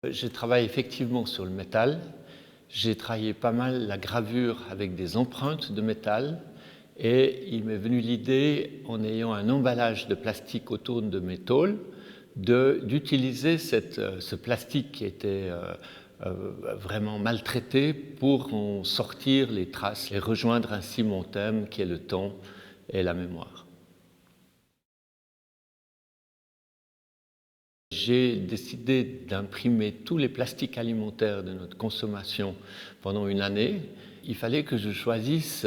Je travaille effectivement sur le métal. J'ai travaillé pas mal la gravure avec des empreintes de métal et il m'est venu l'idée, en ayant un emballage de plastique autour de mes tôles, d'utiliser ce plastique qui était vraiment maltraité pour en sortir les traces et rejoindre ainsi mon thème qui est le temps et la mémoire. J'ai décidé d'imprimer tous les plastiques alimentaires de notre consommation pendant une année. Il fallait que je choisisse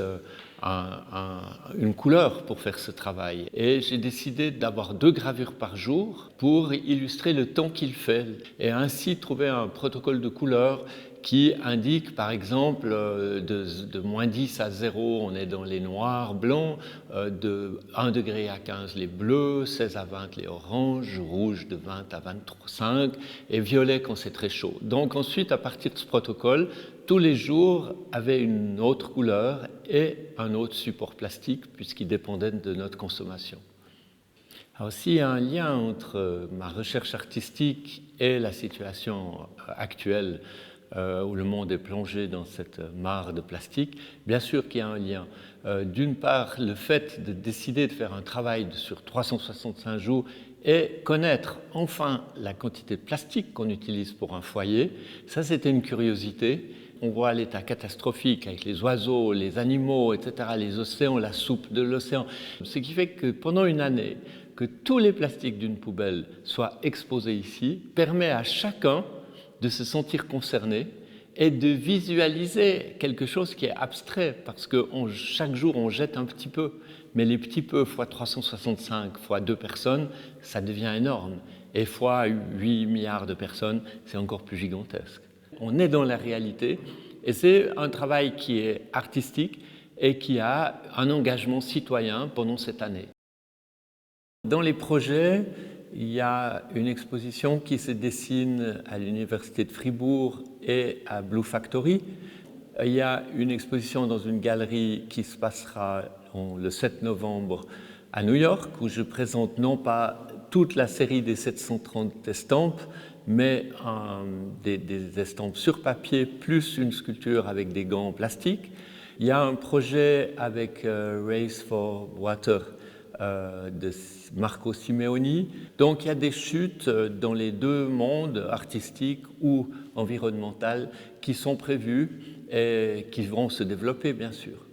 une couleur pour faire ce travail. Et j'ai décidé d'avoir 2 gravures par jour pour illustrer le temps qu'il fait et ainsi trouver un protocole de couleurs qui indique par exemple de moins 10 à 0, on est dans les noirs, blancs, de 1 degré à 15 les bleus, 16 à 20 les oranges, rouge de 20 à 25 et violet quand c'est très chaud. Donc ensuite, à partir de ce protocole, tous les jours avaient une autre couleur et un autre support plastique puisqu'il dépendait de notre consommation. Alors s'il y a un lien entre ma recherche artistique et la situation actuelle où le monde est plongé dans cette mare de plastique, bien sûr qu'il y a un lien. D'une part, le fait de décider de faire un travail sur 365 jours et connaître enfin la quantité de plastique qu'on utilise pour un foyer, ça c'était une curiosité. On voit l'état catastrophique avec les oiseaux, les animaux, etc., les océans, la soupe de l'océan. Ce qui fait que pendant une année, que tous les plastiques d'une poubelle soient exposés ici, permet à chacun de se sentir concerné et de visualiser quelque chose qui est abstrait, parce que chaque jour on jette un petit peu, mais les petits peu fois 365 fois 2 personnes, ça devient énorme, et fois 8 milliards de personnes, c'est encore plus gigantesque. On est dans la réalité, et c'est un travail qui est artistique et qui a un engagement citoyen pendant cette année. Dans les projets, il y a une exposition qui se dessine à l'Université de Fribourg et à Blue Factory. Il y a une exposition dans une galerie qui se passera le 7 novembre à New York, où je présente non pas toute la série des 730 estampes, mais des estampes sur papier, plus une sculpture avec des gants en plastique. Il y a un projet avec Race for Water de Marco Simeoni. Donc il y a des chutes dans les 2 mondes, artistiques ou environnementaux, qui sont prévues et qui vont se développer bien sûr.